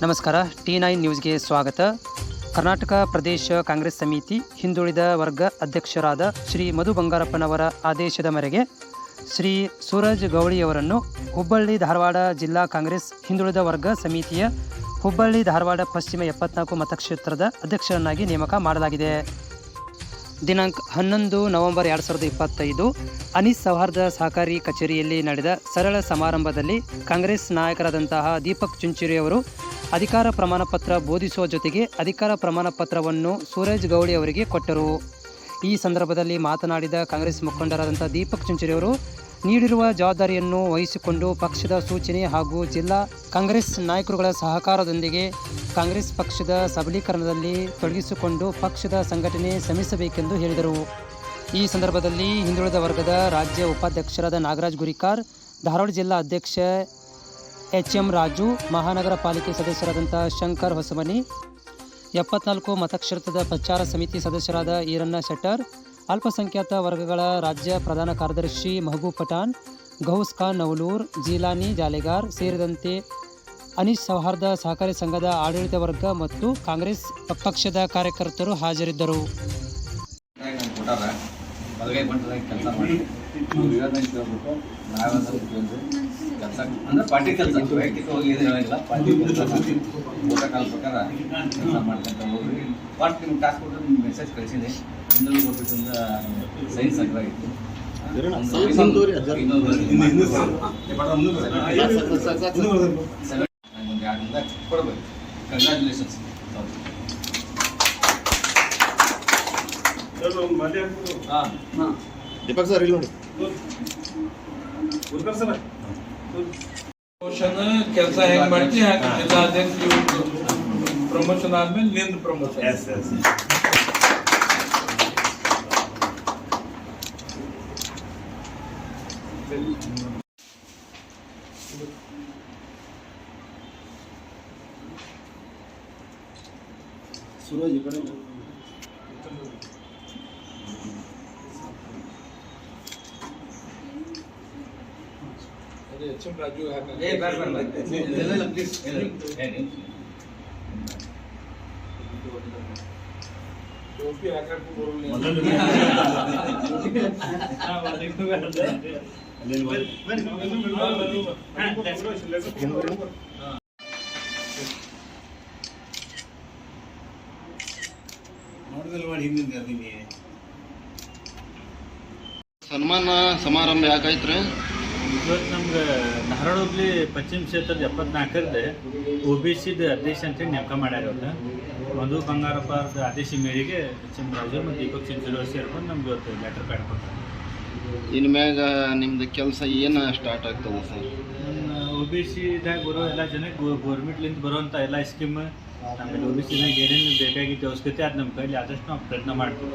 ನಮಸ್ಕಾರ. T9 ನ್ಯೂಸ್ಗೆ ಸ್ವಾಗತ. ಕರ್ನಾಟಕ ಪ್ರದೇಶ ಕಾಂಗ್ರೆಸ್ ಸಮಿತಿ ಹಿಂದುಳಿದ ವರ್ಗ ಅಧ್ಯಕ್ಷರಾದ ಶ್ರೀ ಮಧು ಬಂಗಾರಪ್ಪನವರ ಆದೇಶದ ಮೇರೆಗೆ ಶ್ರೀ ಸೂರಜ್ ಗೌಳಿಯವರನ್ನು ಹುಬ್ಬಳ್ಳಿ ಧಾರವಾಡ ಜಿಲ್ಲಾ ಕಾಂಗ್ರೆಸ್ ಹಿಂದುಳಿದ ವರ್ಗ ಸಮಿತಿಯ ಹುಬ್ಬಳ್ಳಿ ಧಾರವಾಡ ಪಶ್ಚಿಮ 74 ಮತಕ್ಷೇತ್ರದ ಅಧ್ಯಕ್ಷರನ್ನಾಗಿ ನೇಮಕ ಮಾಡಲಾಗಿದೆ. ದಿನಾಂಕ 11 ನವೆಂಬರ್ 2025 ಅನೀಸ್ ಸೌಹಾರ್ದ ಸಹಕಾರಿ ಕಚೇರಿಯಲ್ಲಿ ನಡೆದ ಸರಳ ಸಮಾರಂಭದಲ್ಲಿ ಕಾಂಗ್ರೆಸ್ ನಾಯಕರಾದಂತಹ ದೀಪಕ್ ಚುಂಚುರಿಯವರು ಅಧಿಕಾರ ಪ್ರಮಾಣ ಪತ್ರ ಬೋಧಿಸುವ ಜೊತೆಗೆ ಅಧಿಕಾರ ಪ್ರಮಾಣ ಪತ್ರವನ್ನು ಸೂರಜ್ ಗೌಳಿ ಅವರಿಗೆ ಕೊಟ್ಟರು. ಈ ಸಂದರ್ಭದಲ್ಲಿ ಮಾತನಾಡಿದ ಕಾಂಗ್ರೆಸ್ ಮುಖಂಡರಾದಂಥ ದೀಪಕ್ ಚುಂಚುರಿಯವರು ನೀಡಿರುವ ಜವಾಬ್ದಾರಿಯನ್ನು ವಹಿಸಿಕೊಂಡು ಪಕ್ಷದ ಸೂಚನೆ ಹಾಗೂ ಜಿಲ್ಲಾ ಕಾಂಗ್ರೆಸ್ ನಾಯಕರುಗಳ ಸಹಕಾರದೊಂದಿಗೆ ಕಾಂಗ್ರೆಸ್ ಪಕ್ಷದ ಸಬಲೀಕರಣದಲ್ಲಿ ತೊಡಗಿಸಿಕೊಂಡು ಪಕ್ಷದ ಸಂಘಟನೆ ಶ್ರಮಿಸಬೇಕೆಂದು ಹೇಳಿದರು. ಈ ಸಂದರ್ಭದಲ್ಲಿ ಹಿಂದುಳಿದ ವರ್ಗದ ರಾಜ್ಯ ಉಪಾಧ್ಯಕ್ಷರಾದ ನಾಗರಾಜ್ ಗುರಿಕಾರ್, ಧಾರವಾಡ ಜಿಲ್ಲಾ ಅಧ್ಯಕ್ಷ HM ರಾಜು, ಮಹಾನಗರ ಪಾಲಿಕೆ ಸದಸ್ಯರಾದಂಥ ಶಂಕರ್ ಹೊಸಮನಿ, 74 ಮತಕ್ಷೇತ್ರದ ಪ್ರಚಾರ ಸಮಿತಿ ಸದಸ್ಯರಾದ ಈರಣ್ಣ ಶೆಟ್ಟರ್, ಅಲ್ಪಸಂಖ್ಯಾತ ವರ್ಗಗಳ ರಾಜ್ಯ ಪ್ರಧಾನ ಕಾರ್ಯದರ್ಶಿ ಮಹಬೂಬ್ ಪಠಾಣ್, ಗೌಸ್ ಖಾನ್ ನವಲೂರ್, ಜೀಲಾನಿ ಜಾಲೆಗಾರ್ ಸೇರಿದಂತೆ ಅನೀಸ್ ಸೌಹಾರ್ದ ಸಹಕಾರಿ ಸಂಘದ ಆಡಳಿತ ವರ್ಗ ಮತ್ತು ಕಾಂಗ್ರೆಸ್ ಪಕ್ಷದ ಕಾರ್ಯಕರ್ತರು ಹಾಜರಿದ್ದರು. ಅಂದ್ರೆ ಪಾರ್ಟಿ ಕೆಲಸ ವೈಯಕ್ತಿಕ ಹೋಗಿ ಏನು ಹೇಳಂಗಿಲ್ಲ. ಪಾರ್ಟಿ ಕೆಲಸ ಪ್ರೋಟೋಕಾಲ್ ಪ್ರಕಾರ ಕೆಲಸ ಮಾಡ್ಕೊಂತ ಹೋಗಿ ಫಸ್ಟ್ ನಿಮ್ಗೆ ಟಾಸ್ಕ್ ಕೊಟ್ಟು ನಿಮ್ಗೆ ಮೆಸೇಜ್ ಕಳಿಸಿದೆ. ಇನ್ನೊಂದು ಕೊಟ್ಟಿದ್ದರಿಂದ ಸೈನ್ಸ್ ಅಗ್ರಾಗಿತ್ತು. ಇನ್ನೊಂದು ಕೊಡಬೇಕು. ಕಂಗ್ರ್ಯಾಚುಲೇಷನ್ಸ್. ದೀಪಕ್ ಸರ್ ಇಲ್ಲಿ ನೋಡಿ. ಪ್ರಮೋಷನ್ ಕೆಲಸ ಹೆಂಗ್ ಮಾಡ್ತಿ ಹಾಗೆ ಜಿಲ್ಲಾಧ್ಯಕ್ಷ ಪ್ರಮೋಷನ್ ಆದ್ಮೇಲೆ ನಿಂದ ಪ್ರಮೋಷನ್. ಸೂರಜ್ ಈ ಕಡೆ HM ರಾಜು ಟೋಪಿ ಹಾಕಕ್ಕೆ ಸನ್ಮಾನ ಸಮಾರಂಭ ಯಾಕಾಯ್ತು? ಇವತ್ತು ನಮ್ಗೆ ಧಾರವಾಡ ಹುಬ್ಳಿ ಪಶ್ಚಿಮ ಕ್ಷೇತ್ರದ 74ರಲ್ಲಿ OBC ಅಧ್ಯಕ್ಷ ಅಂತೇಳಿ ನೇಮಕ ಮಾಡ್ಯಾರ. ಮಧು ಬಂಗಾರಪ್ಪ ಆದೇಶ ಮೇರೆಗೆ HM ರಾಜು ಮತ್ತು ದೀಪಕ್ ಚುಂಚುರಿ ಸೇರ್ಕೊಂಡು ನಮ್ಗೆ ಇವತ್ತು ಲೆಟರ್ ಪ್ಯಾಡ್ ಕೊಡ್ತಾರೆ. ಇನ್ನು ಮ್ಯಾಗ ನಿಮ್ದು ಕೆಲಸ ಏನು ಸ್ಟಾರ್ಟ್ ಆಗ್ತದೆ ಸರ್? OBCದಾಗ ಬರೋ ಎಲ್ಲ ಜನಕ್ಕೆ ಗೌರ್ಮೆಂಟ್ಲಿಂದ ಬರುವಂಥ ಎಲ್ಲ ಸ್ಕೀಮ್, ಆಮೇಲೆ OBCದಾಗ ಏನೇನು ಬೇಕಾಗಿದ್ದು ಅವಶ್ಯಕತೆ ಅದು ನಮ್ಮ ಕೈಲಿ ಆದಷ್ಟು ನಾವು ಪ್ರಯತ್ನ ಮಾಡ್ತೀವಿ.